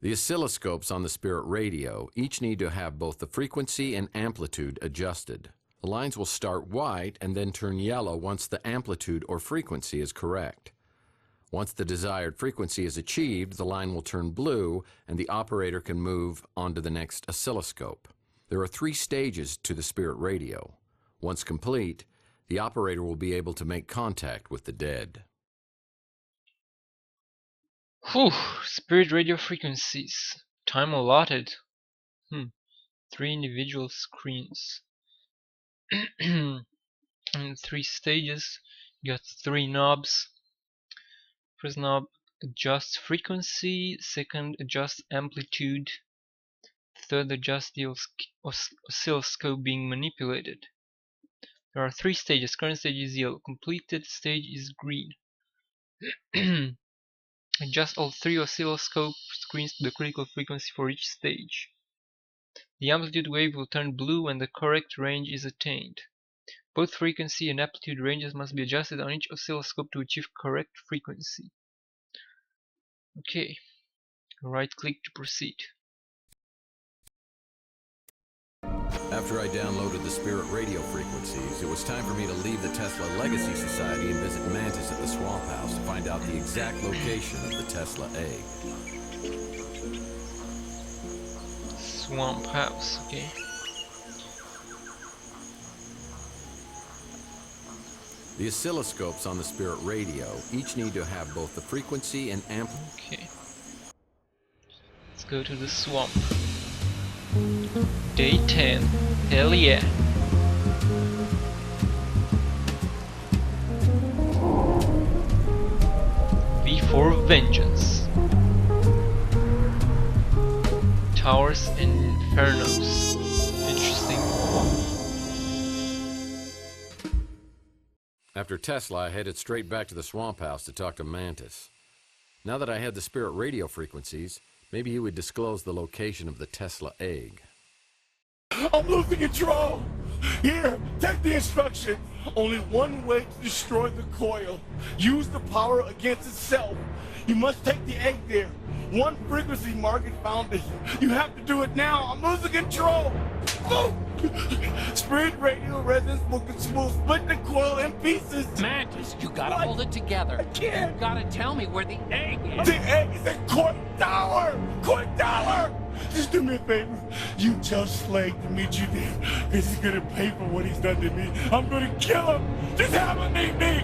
The oscilloscopes on the Spirit radio each need to have both the frequency and amplitude adjusted. The lines will start white and then turn yellow once the amplitude or frequency is correct. Once the desired frequency is achieved, the line will turn blue and the operator can move on to the next oscilloscope. There are 3 stages to the Spirit radio. Once complete, the operator will be able to make contact with the dead. Whew, Spirit radio frequencies. Time allotted. 3 individual screens. And 3 stages. You got 3 knobs. First knob, adjust frequency. Second, adjust amplitude. Third, adjust the oscilloscope being manipulated. There are 3 stages. Current stage is yellow. Completed stage is green. Adjust all 3 oscilloscope screens to the critical frequency for each stage. The amplitude wave will turn blue when the correct range is attained. Both frequency and amplitude ranges must be adjusted on each oscilloscope to achieve correct frequency. Okay, right click to proceed. After I downloaded the Spirit radio frequencies, it was time for me to leave the Tesla Legacy Society and visit Mantis at the Swamp House to find out the exact location of the Tesla egg. Swamp House, okay. The oscilloscopes on the Spirit radio each need to have both the frequency and amplitude. Okay. Let's go to the swamp. Day 10. Hell yeah. V for Vengeance. Towers and Infernos. Interesting. After Tesla, I headed straight back to the Swamp House to talk to Mantis. Now that I had the Spirit radio frequencies, maybe he would disclose the location of the Tesla egg. I'm losing control! Here, take the instruction. Only one way to destroy the coil. Use the power against itself. You must take the egg there. One frequency market found it. You have to do it now. I'm losing control. Oh! Spirit radio resonance will split the coil in pieces. Mantis, you gotta hold it together. I can't. You gotta tell me where the egg is. The egg is at Court Tower! Court Tower! Just do me a favor. You tell Slade to meet you there, because he's gonna pay for what he's done to me. I'm gonna kill him. Just have him meet me.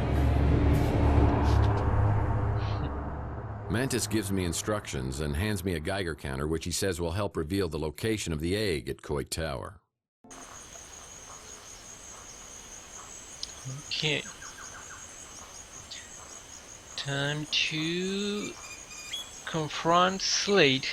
Mantis gives me instructions and hands me a Geiger counter, which he says will help reveal the location of the egg at Coit Tower. Okay. Time to confront Slade.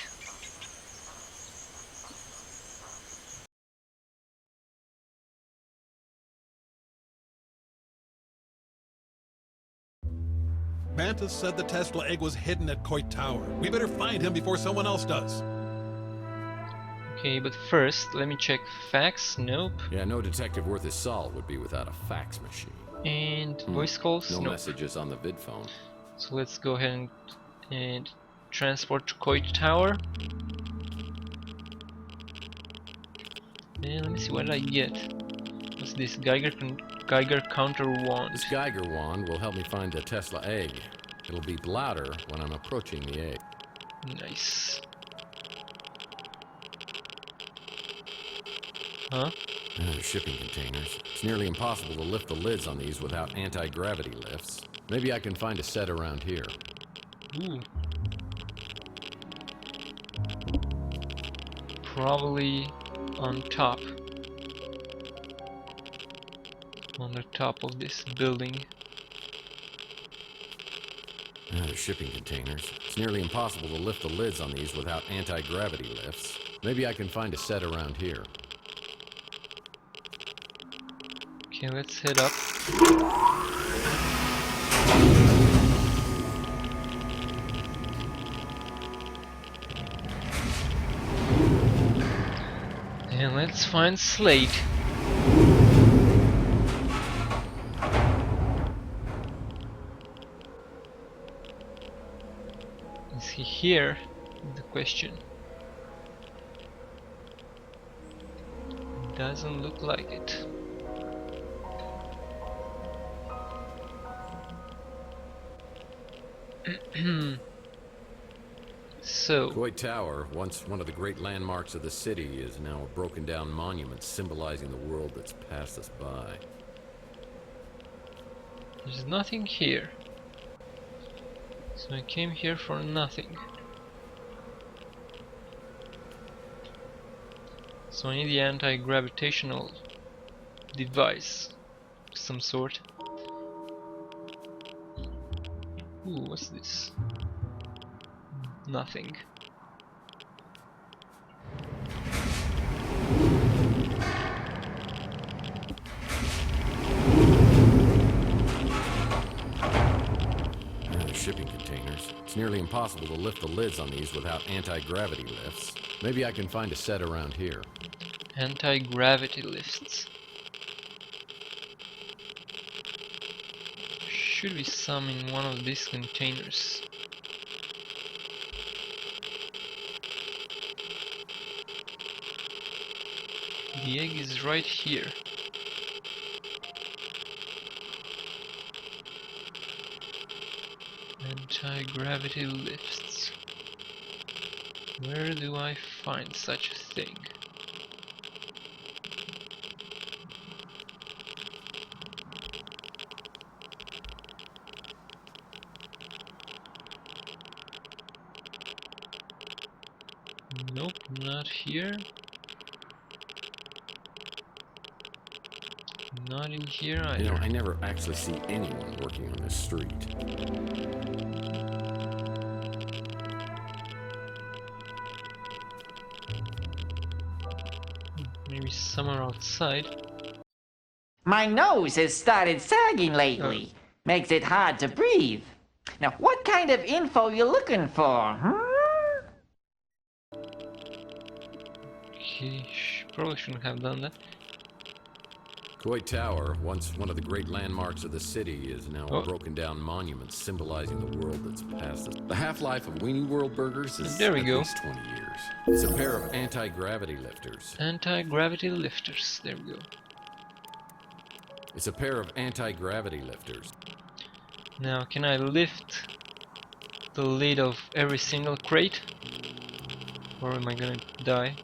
Mantis said the Tesla egg was hidden at Coit Tower. We better find him before someone else does. Okay, but first, let me check fax. Nope. Yeah, no detective worth his salt would be without a fax machine. And voice calls? No Nope. messages on the vid phone. So let's go ahead and transport to Coit Tower. And let me see what I get. What's this? Geiger counter wand. This Geiger wand will help me find the Tesla egg. It'll beep louder when I'm approaching the egg. Nice. Huh? Shipping containers. It's nearly impossible to lift the lids on these without anti-gravity lifts. Maybe I can find a set around here. Ooh. Probably on top. On the top of this building. Shipping containers. It's nearly impossible to lift the lids on these without anti-gravity lifts. Maybe I can find a set around here. Okay, let's head up. And let's find Slade. Is he here? the question. Doesn't look like it. So, Coit Tower, once one of the great landmarks of the city, is now a broken down monument symbolizing the world that's passed us by. there's nothing here. So I came here for nothing. So I need the anti-gravitational device of some sort. Ooh, what's this? Nothing. Shipping containers. It's nearly impossible to lift the lids on these without anti-gravity lifts. Maybe I can find a set around here. Anti-gravity lifts. Should be some in one of these containers. The egg is right here. Anti-gravity lifts. Where do I find such a thing? Nope, not here. Not in here either. You know, I never actually see anyone working on this street. Maybe somewhere outside. My nose has started sagging lately. Makes it hard to breathe. Now, what kind of info you looking for, Okay, probably shouldn't have done that. Coit Tower, once one of the great landmarks of the city, is now a broken down monument symbolizing the world that's past us. The half-life of Weenie World burgers is There we at go. least 20 years. It's a pair of anti-gravity lifters. Anti-gravity lifters, there we go. It's a pair of anti-gravity lifters. Now, can I lift the lid of every single crate? Or am I gonna die?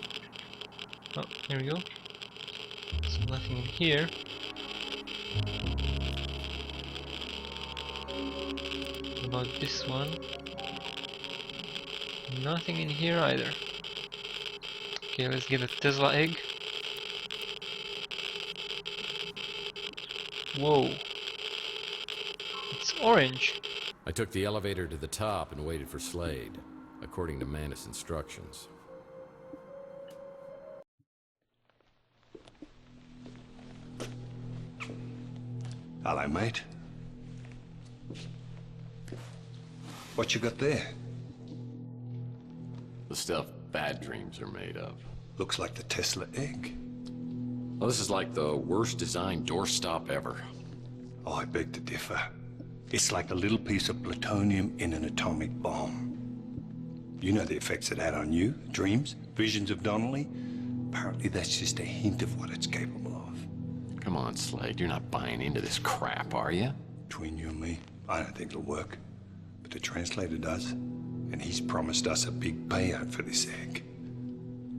Oh, here we go. So nothing in here. What about this one? Nothing in here either. Okay, let's get a Tesla egg. Whoa. It's orange. I took the elevator to the top and waited for Slade, according to Manus' instructions. Hello, mate. What you got there? The stuff bad dreams are made of. Looks like the Tesla egg. Well, this is like the worst designed doorstop ever. Oh, I beg to differ. It's like a little piece of plutonium in an atomic bomb. You know the effects it had on you, dreams, visions of Donnelly. Apparently that's just a hint of what it's capable of. Come on, Slade, you're not buying into this crap, are you? Between you and me, I don't think it'll work. But the translator does. And he's promised us a big payout for this egg.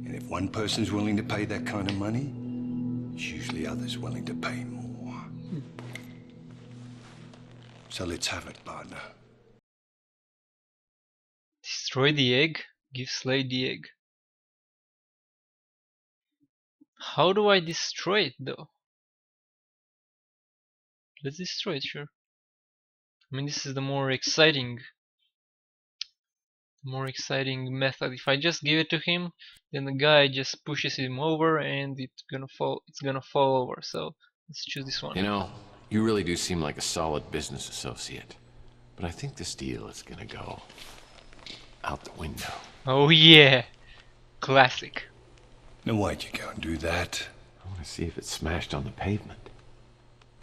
And if one person's willing to pay that kind of money, there's usually others willing to pay more. So let's have it, partner. Destroy the egg, give Slade the egg. How do I destroy it though? Let's destroy it, sure. I mean, this is the more exciting method. If I just give it to him, then the guy just pushes him over and it's gonna fall over. So let's choose this one. You know, you really do seem like a solid business associate. But I think this deal is gonna go out the window. Oh yeah, classic. Now why'd you go and do that? I want to see if it's smashed on the pavement.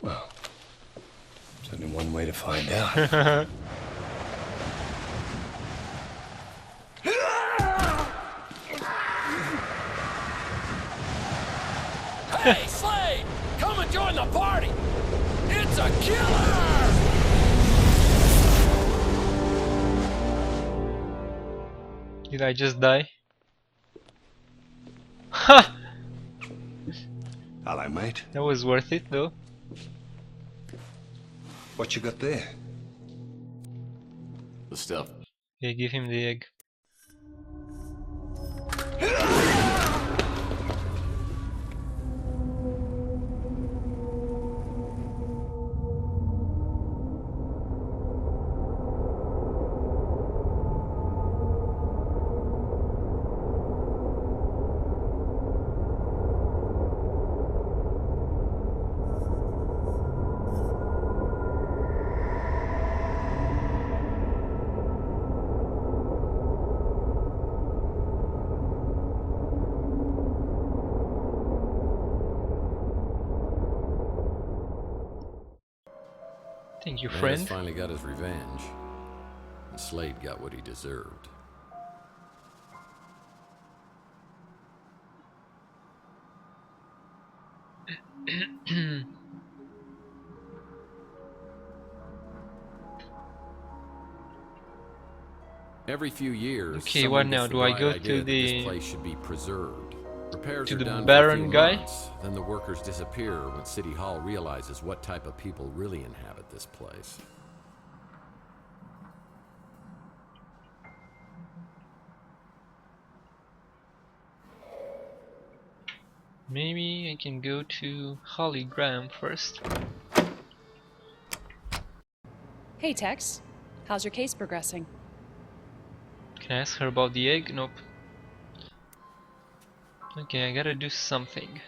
Well, there's only one way to find out. Hey, Slade! Come and join the party! It's a killer! Did I just die? Ha! Hello, mate. That was worth it though. What you got there? The stuff. Okay, give him the egg. Thank you, Mantis friend. finally got his revenge, and Slade got what he deserved. Every few years, Okay, someone what now? gets the Do I bright go idea to that this the- place should be preserved. Repairs to are the done Baron for a few guy? months, then the workers disappear when City Hall realizes what type of people really inhabit this place. Maybe I can go to Holly Graham first. Hey Tex, how's your case progressing? Can I ask her about the egg? Nope. Okay, I gotta do something.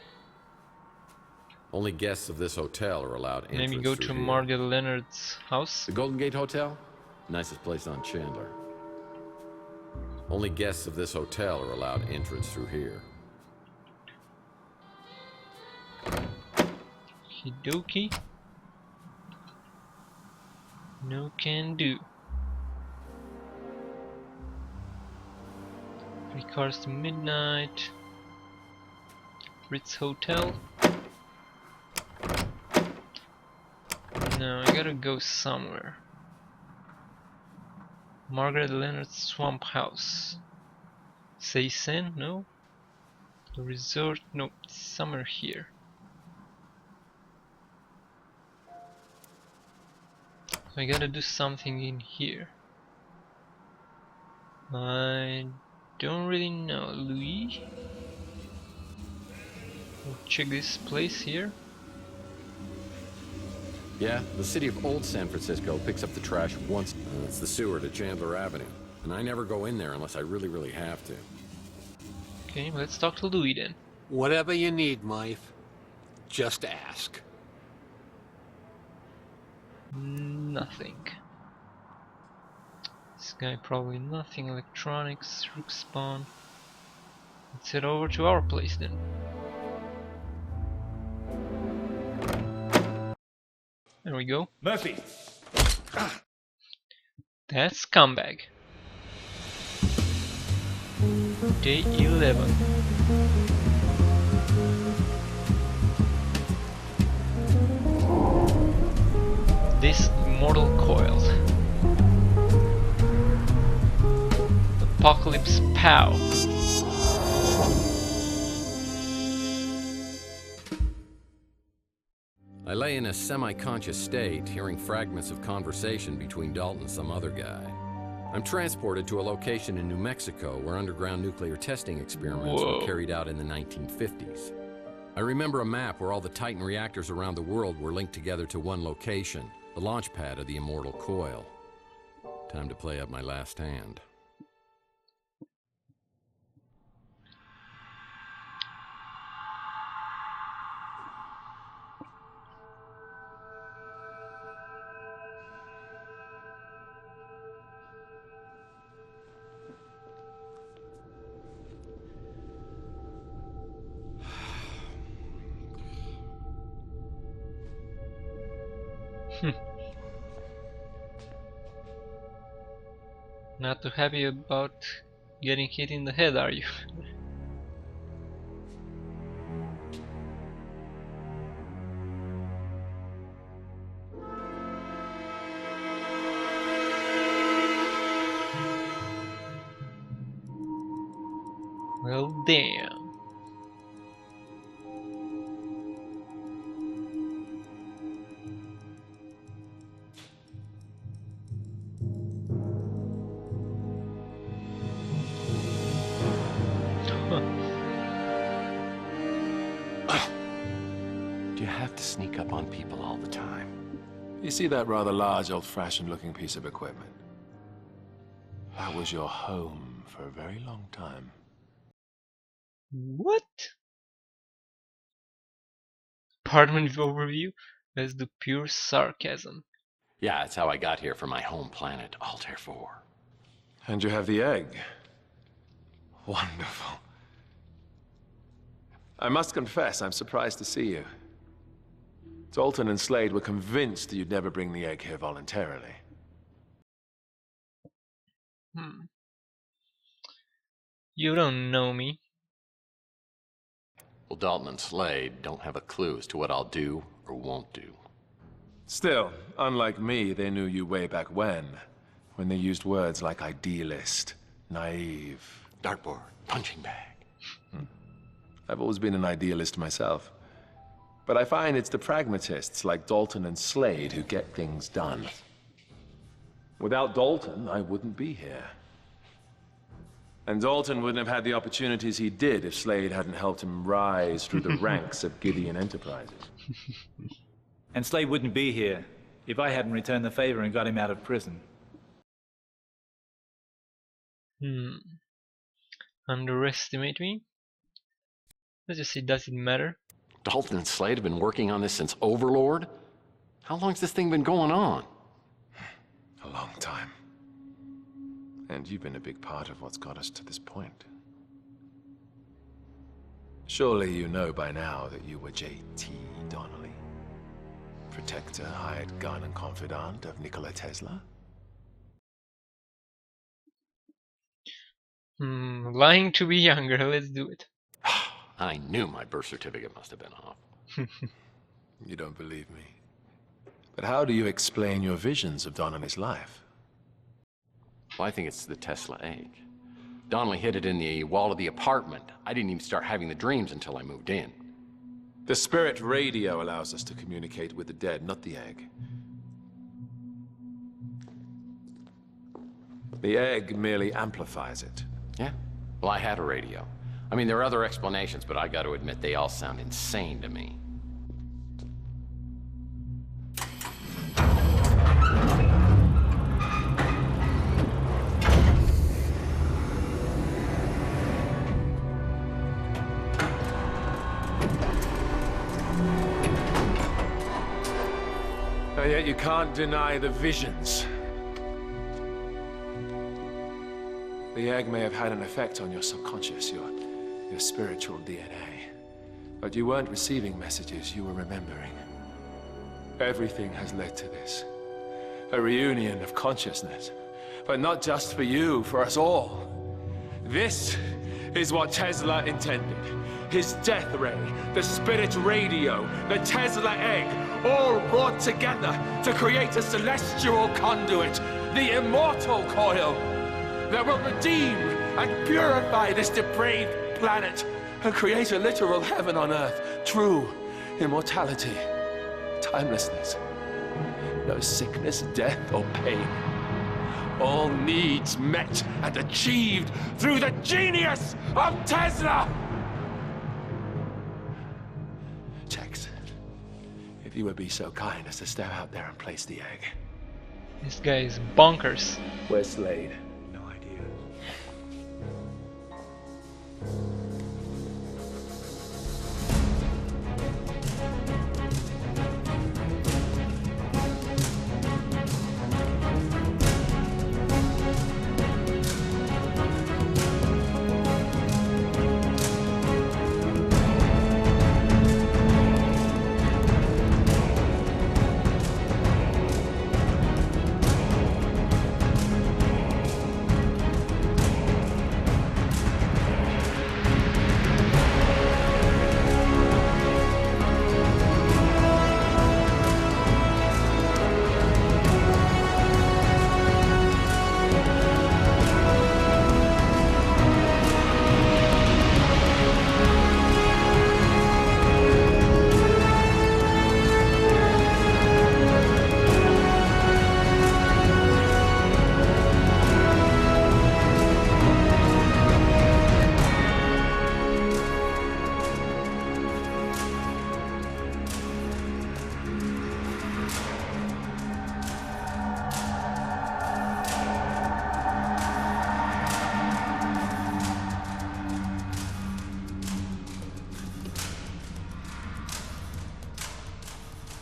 Only guests of this hotel are allowed entrance Maybe go through to here. Margaret Leonard's house. The Golden Gate Hotel? Nicest place on Chandler. Only guests of this hotel are allowed entrance through here. Okie no can do. 3 cars to midnight. Ritz Hotel. No, I gotta go somewhere. Margaret Leonard's Swamp House. Seisen? No. The resort? No. Somewhere here. So I gotta do something in here. I don't really know. Louis? We'll check this place here. Yeah, the city of Old San Francisco picks up the trash once. It's the sewer to Chandler Avenue. And I never go in there unless I really, really have to. Okay, let's talk to Louis then. Whatever you need, Mike. Just ask. Nothing. This guy probably nothing. Electronics, Rook Spawn. Let's head over to our place then. There we go. Murphy. That's scumbag. Day 11. This immortal coil. Apocalypse Pow. I lay in a semi-conscious state, hearing fragments of conversation between Dalton and some other guy. I'm transported to a location in New Mexico where underground nuclear testing experiments were carried out in the 1950s. I remember a map where all the Titan reactors around the world were linked together to one location, the launch pad of the immortal coil. Time to play up my last hand. Not too happy about getting hit in the head, are you? Well, damn. Do you have to sneak up on people all the time? You see that rather large, old-fashioned looking piece of equipment? That was your home for a very long time. What? Pardon the overview, that's the pure sarcasm. Yeah, it's how I got here from my home planet, Altair 4. And you have the egg. Wonderful. I must confess, I'm surprised to see you. Dalton and Slade were convinced you'd never bring the egg here voluntarily. You don't know me. Well, Dalton and Slade don't have a clue as to what I'll do or won't do. Still, unlike me, they knew you way back when they used words like idealist, naive. Dartboard, punching bag. I've always been an idealist myself. But I find it's the pragmatists like Dalton and Slade who get things done. Without Dalton, I wouldn't be here. And Dalton wouldn't have had the opportunities he did if Slade hadn't helped him rise through the ranks of Gideon Enterprises. And Slade wouldn't be here if I hadn't returned the favor and got him out of prison. Underestimate me? Let's just say, does it matter? Dalton and Slade have been working on this since Overlord? How long's this thing been going on? A long time. And you've been a big part of what's got us to this point. Surely you know by now that you were J.T. Donnelly, protector, hired gun, and confidant of Nikola Tesla? Lying to be younger, let's do it. I knew my birth certificate must have been off. You don't believe me. But how do you explain your visions of Donnelly's life? Well, I think it's the Tesla egg. Donnelly hid it in the wall of the apartment. I didn't even start having the dreams until I moved in. The spirit radio allows us to communicate with the dead, not the egg. The egg merely amplifies it. Yeah? Well, I had a radio. I mean, there are other explanations, but I got to admit they all sound insane to me. And yet you can't deny the visions. The egg may have had an effect on your subconscious, your spiritual DNA. But you weren't receiving messages, you were remembering. Everything has led to this. A reunion of consciousness. But not just for you, for us all. This is what Tesla intended. His death ray, the spirit radio, the Tesla egg, all brought together to create a celestial conduit, the immortal coil, that will redeem and purify this depraved planet and create a literal heaven on earth. True immortality, timelessness, no sickness, death, or pain. All needs met and achieved through the genius of Tesla! Tex, if you would be so kind as to step out there and place the egg. This guy is bonkers. Where's Slade? No idea.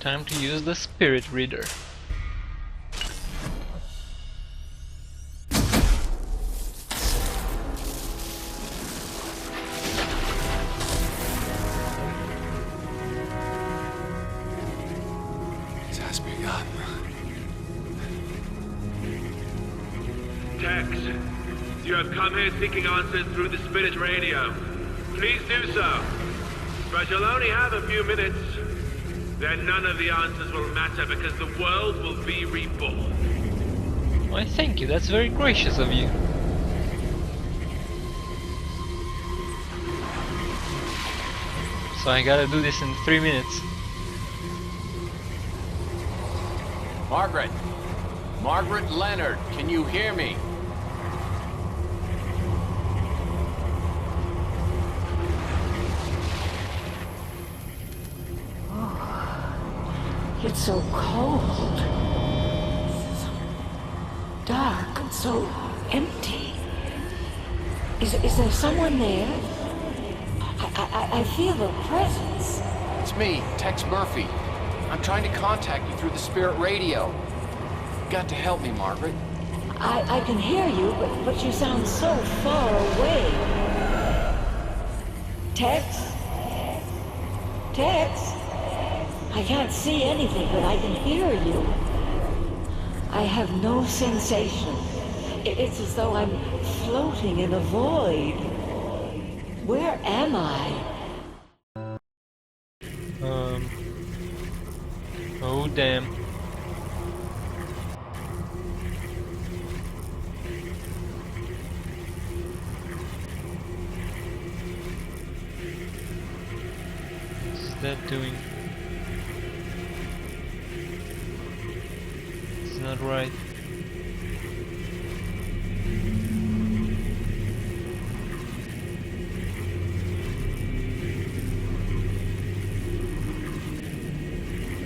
Time to use the spirit reader. It has begun. Tex, you have come here seeking answers through the spirit radio. Please do so. But you'll only have a few minutes. Then none of the answers will matter because the world will be reborn. Why, thank you. That's very gracious of you. So I gotta do this in 3 minutes. Margaret! Margaret Leonard, can you hear me? It's so cold. Dark and so empty. Is there someone there? I feel a presence. It's me, Tex Murphy. I'm trying to contact you through the spirit radio. You've got to help me, Margaret. I can hear you, but you sound so far away. Tex? Tex? I can't see anything, but I can hear you. I have no sensation. It's as though I'm floating in a void. Where am I? Oh damn. What's that doing? It's not right.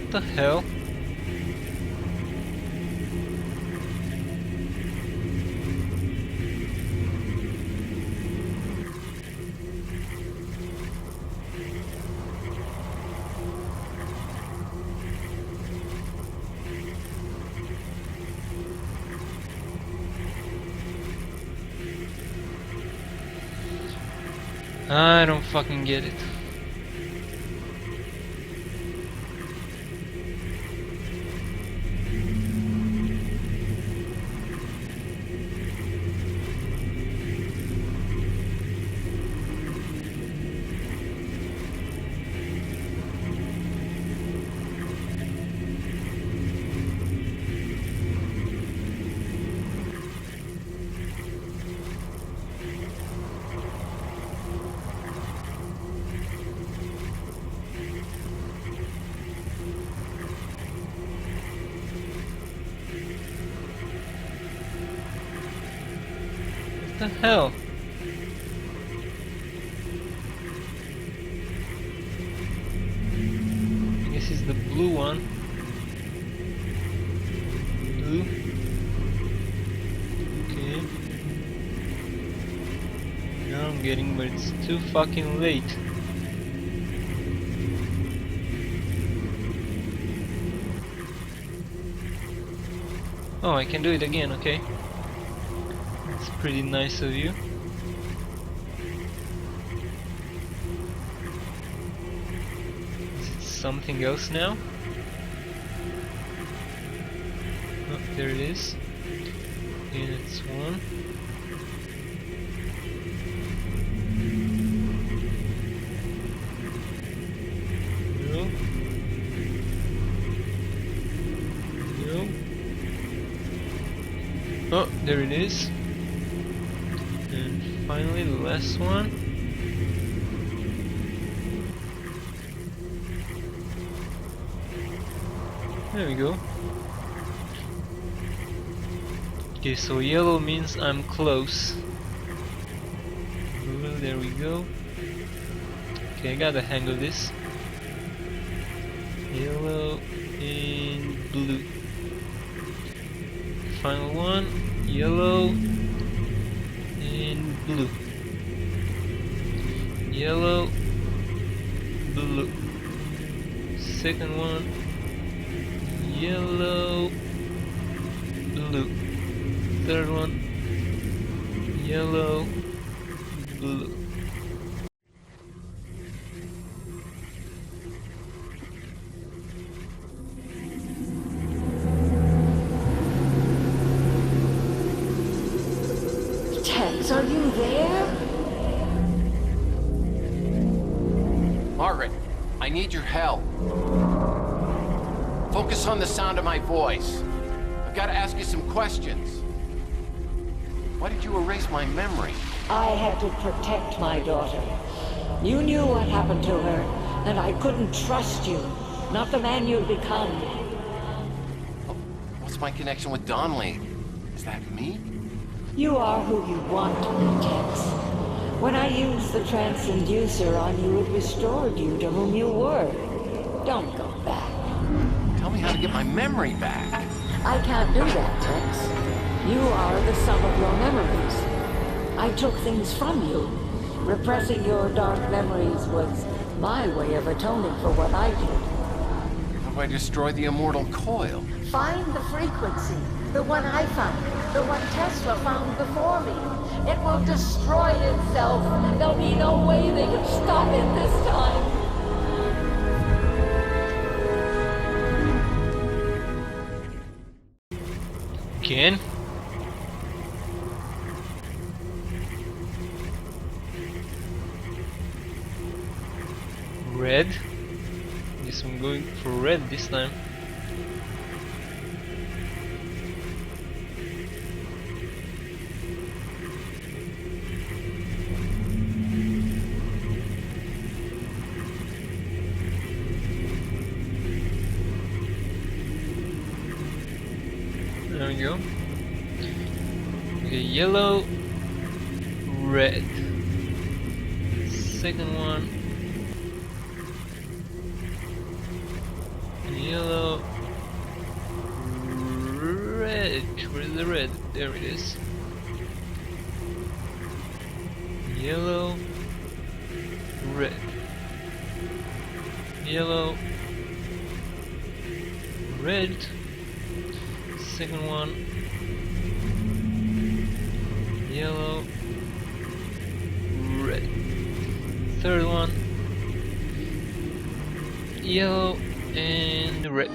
What the hell? I don't fucking get it. What the hell? I guess it's the blue one. Blue. Okay. Now I'm getting, but it's too fucking late. Oh, I can do it again, okay. That's pretty nice of you. Is it something else now? Oh, there it is. And it's one. No. No. Oh, there it is. And finally the last one. There we go. Okay, so yellow means I'm close. Well, there we go. Okay, I got the hang of this. Yellow and blue. Final one, yellow and blue. Yellow, blue. Second one, Yellow, blue. Third one, yellow, blue. Tex, are you there? Margaret, I need your help. Focus on the sound of my voice. I've got to ask you some questions. Why did you erase my memory? I had to protect my daughter. You knew what happened to her, and I couldn't trust you. Not the man you've become. What's my connection with Donnelly? Is that me? You are who you want to be, Tex. When I used the transducer on you, it restored you to whom you were. Don't go back. Tell me how to get my memory back. I can't do that, Tex. You are the sum of your memories. I took things from you. Repressing your dark memories was my way of atoning for what I did. How do I destroy the immortal coil? Find the frequency. The one I found. The one Tesla found before me. It will destroy itself. There'll be no way they can stop it this time. Again? Red? Guess I'm going for red this time. There we go. Okay, yellow, red. Second one. Yellow, red. Where's the red? There it is. Yellow, red. Yellow, red. Second one. Yellow, red. Third one. Yellow and red.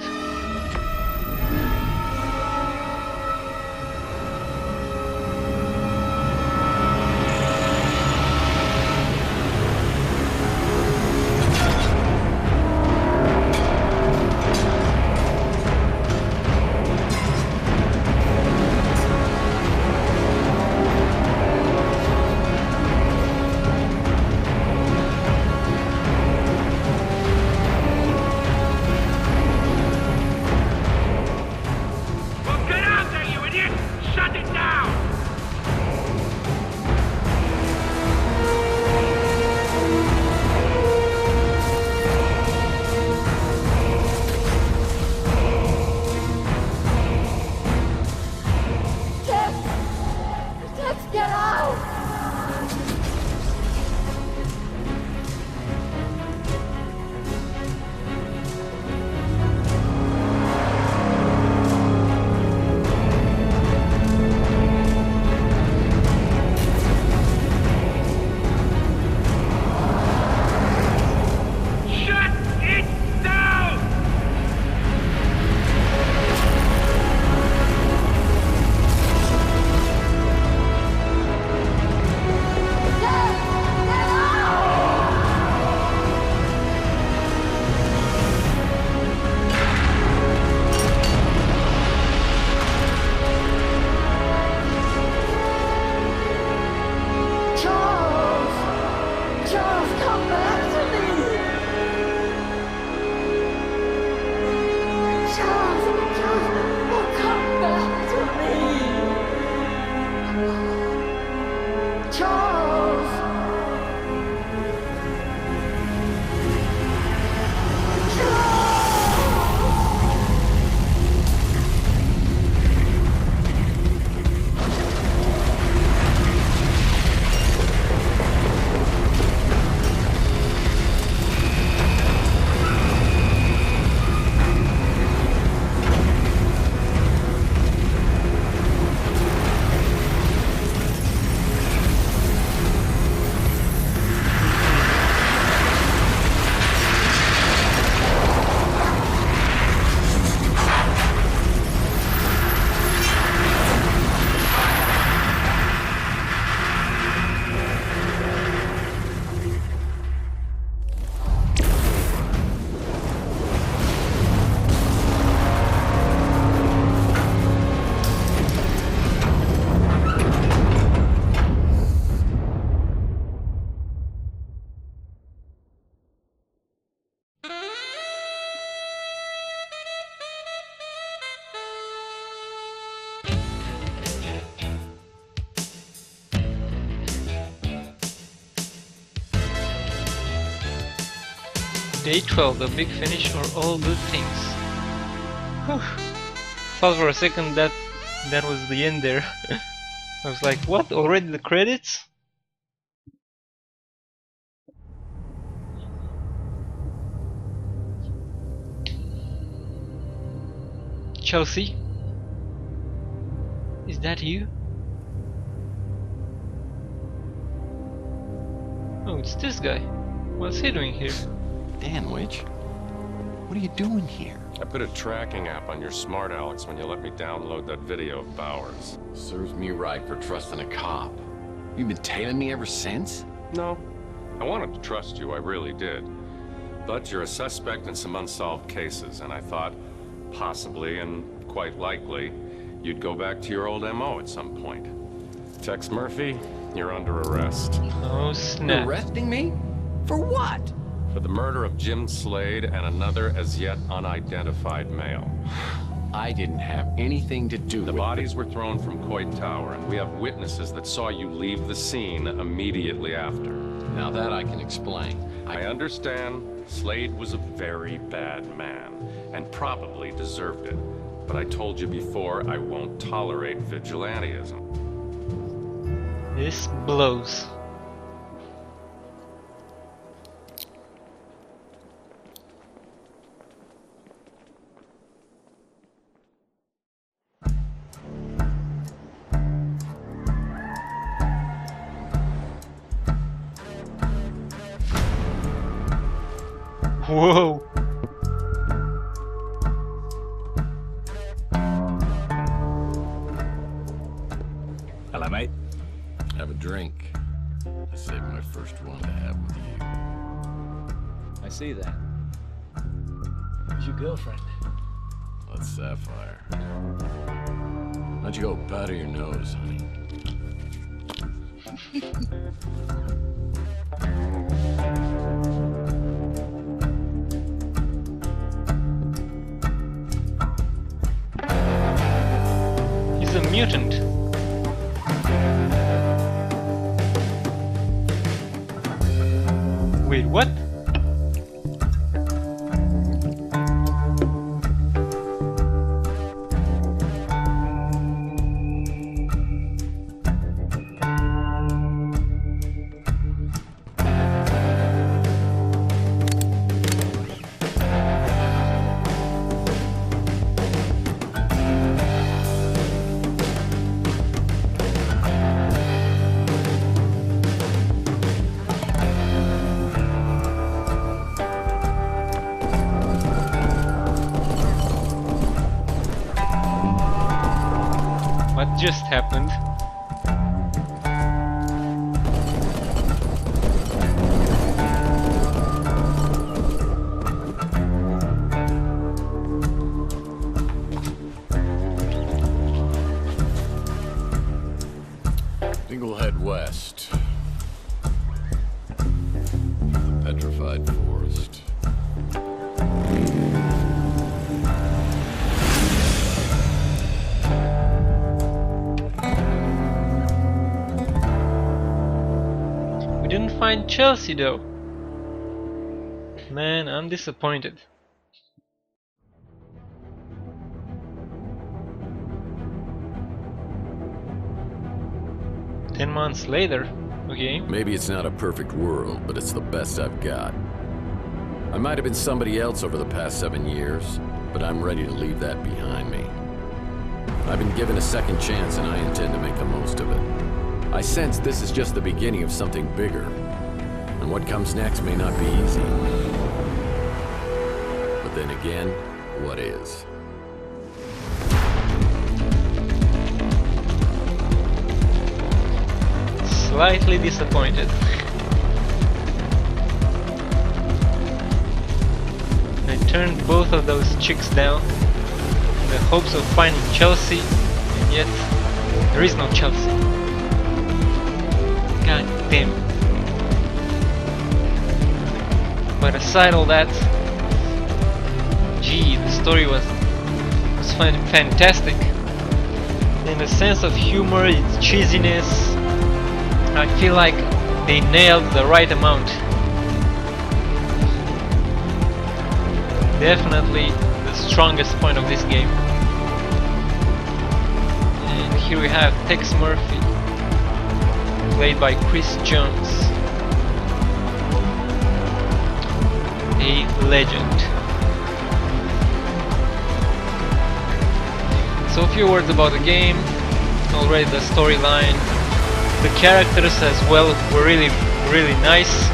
Day 12, the big finish or all good things. Whew. Thought for a second that was the end there. I was like, what? Already the credits? Chelsea? Is that you? Oh, it's this guy. What's he doing here? Danwich? What are you doing here? I put a tracking app on your smart Alex when you let me download that video of Bowers. Serves me right for trusting a cop. You've been tailing me ever since? No. I wanted to trust you, I really did. But you're a suspect in some unsolved cases, and I thought, possibly and quite likely, you'd go back to your old MO at some point. Tex Murphy, you're under arrest. Oh snap. Arresting me? For what? For the murder of Jim Slade and another as yet unidentified male. I didn't have anything to do with it. The bodies were thrown from Coit Tower, and we have witnesses that saw you leave the scene immediately after. Now that I can explain. I understand Slade was a very bad man, and probably deserved it. But I told you before, I won't tolerate vigilantism. This blows. Whoa! Hello, mate. Have a drink. I saved my first one to have with you. I see that. Who's your girlfriend? That's Sapphire. Why don't you go powder your nose, honey? He's a mutant. Wait, what? What just happened? think we'll head west. The petrified forest. We didn't find Chelsea though. Man, I'm disappointed. Ten months later, okay. Maybe it's not a perfect world, but it's the best I've got. I might have been somebody else over the past 7 years, but I'm ready to leave that behind me. I've been given a second chance and I intend to make the most of it. I sense this is just the beginning of something bigger, and what comes next may not be easy. But then again, what is? Slightly disappointed. I turned both of those chicks down in the hopes of finding Chelsea, and yet there is no Chelsea. God damn it. But aside all that, gee, the story was fantastic. In the sense of humor, its cheesiness, I feel like they nailed the right amount. definitely the strongest point of this game. And here we have Tex Murphy, played by Chris Jones, a legend. So a few words about the game. Already the storyline, the characters as well were really nice.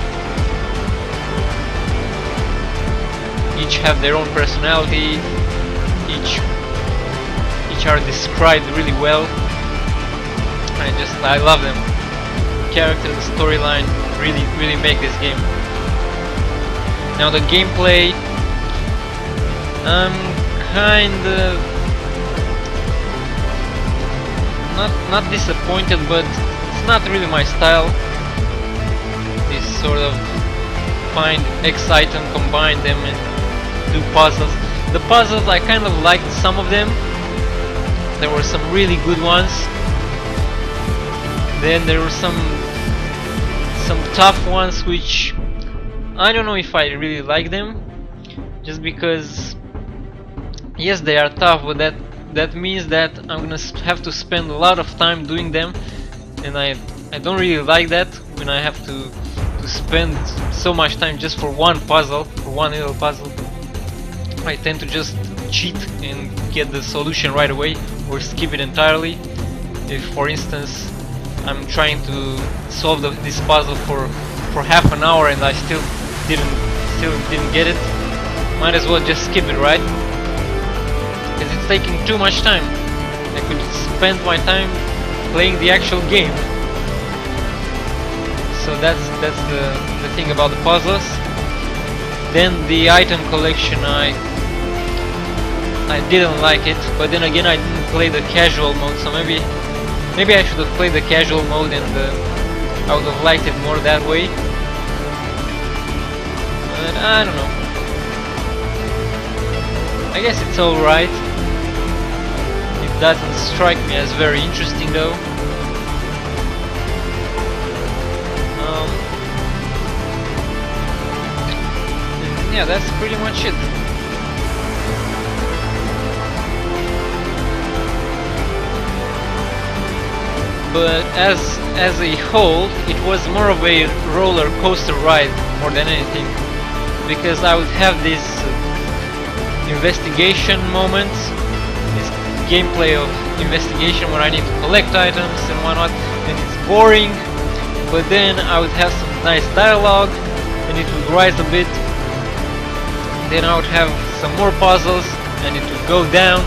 Each have their own personality. Each are described really well. I love them. The character, the storyline really make this game. Now the gameplay, I'm kinda not disappointed, but it's not really my style. This sort of find X item, combine them and do puzzles. The puzzles, I kind of liked some of them. There were some really good ones. Then there were some tough ones which I don't know if I really like them, just because yes, they are tough, but that means that I'm gonna have to spend a lot of time doing them, and I don't really like that when I have to spend so much time just for one puzzle, for one little puzzle. I tend to just cheat and get the solution right away, or skip it entirely. If, for instance, I'm trying to solve this puzzle for half an hour and I still didn't get it, might as well just skip it, right? Because it's taking too much time. I could spend my time playing the actual game. So that's the thing about the puzzles. Then the item collection, I didn't like it, but then again I didn't play the casual mode, so maybe I should have played the casual mode and I would have liked it more that way. But I don't know. I guess it's alright. It doesn't strike me as very interesting though. Yeah, that's pretty much it. But as a whole, it was more of a roller coaster ride more than anything, because I would have these investigation moments, this gameplay of investigation where I need to collect items and whatnot, and it's boring. But then I would have some nice dialogue, and it would rise a bit. Then I would have some more puzzles, and it would go down.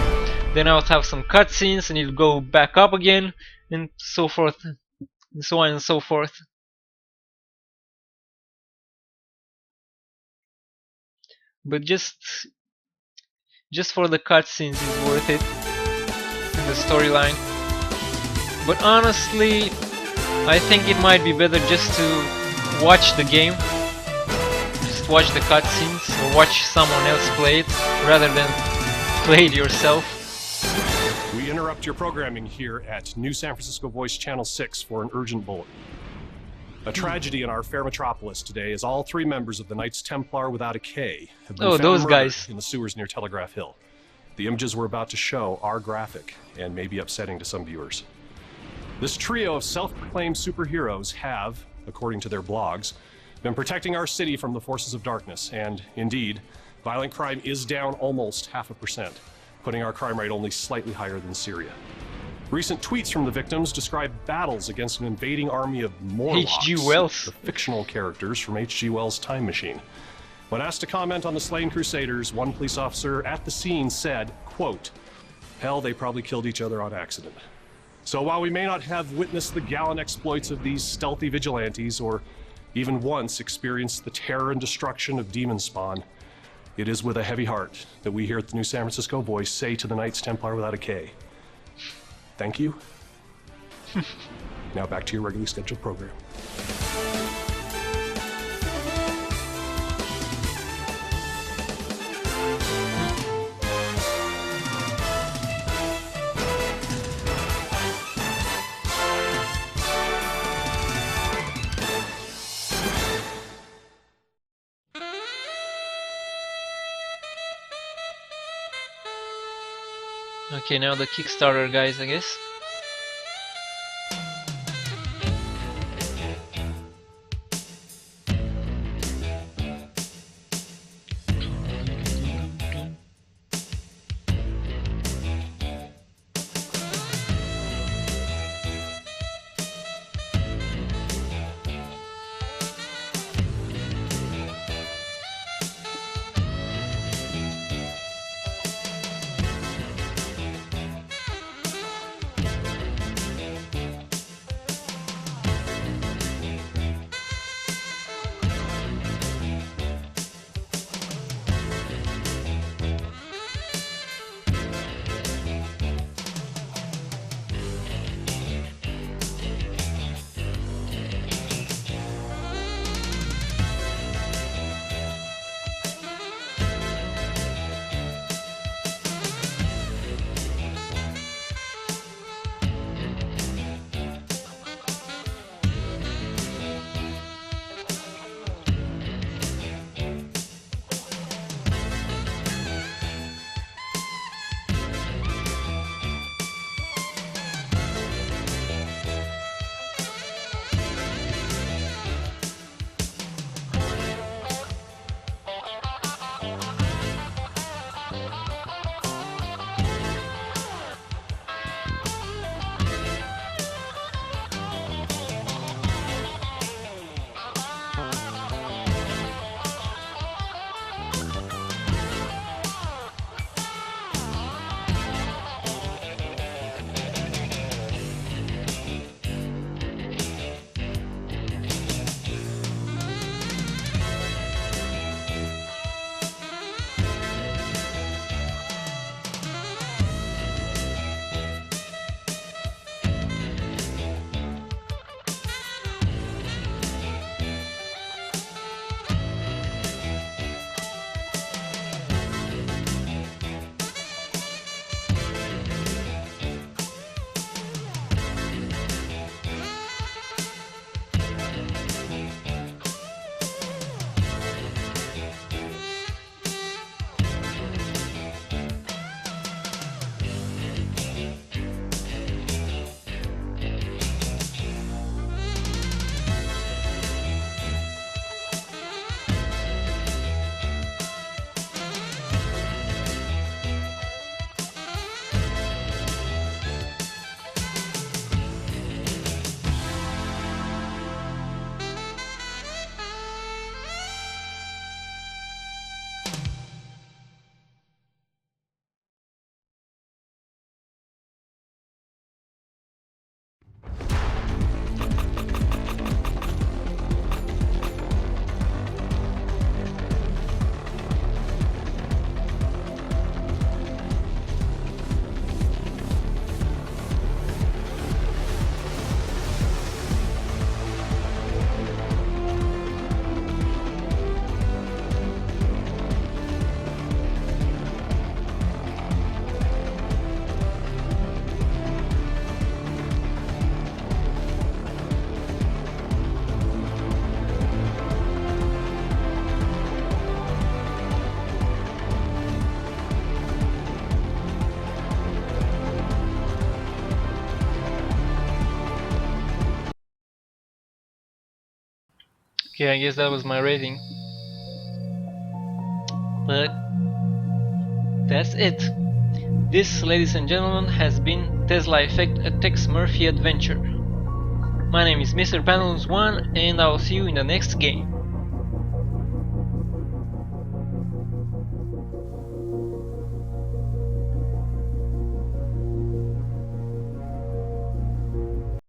Then I would have some cutscenes, and it would go back up again, and so forth, and so on and so forth. But just for the cutscenes is worth it, and the storyline. But honestly, I think it might be better just to watch the game, just watch the cutscenes, or watch someone else play it, rather than play it yourself. We interrupt your programming here at New San Francisco Voice Channel 6 for an urgent bulletin. A tragedy in our fair metropolis today as all three members of the Knights Templar without a K have been found those murdered guys in the sewers near Telegraph Hill. The images we're about to show are graphic and may be upsetting to some viewers. This trio of self-proclaimed superheroes have, according to their blogs, been protecting our city from the forces of darkness, and indeed, violent crime is down almost 0.5%, putting our crime rate only slightly higher than Syria. Recent tweets from the victims describe battles against an invading army of Morlocks, H.G. Wells, the fictional characters from H.G. Wells' Time Machine. When asked to comment on the slain crusaders, one police officer at the scene said, quote, "Hell, they probably killed each other on accident." So while we may not have witnessed the gallant exploits of these stealthy vigilantes, or even once experienced the terror and destruction of demon spawn, it is with a heavy heart that we here at the New San Francisco Voice say to the Knights Templar without a K, thank you. Now back to your regularly scheduled program. Okay, now the Kickstarter guys, I guess. Okay, I guess that was my rating. But that's it. This, ladies and gentlemen, has been Tesla Effect, a Tex Murphy adventure. My name is MrPantaloons1, and I'll see you in the next game.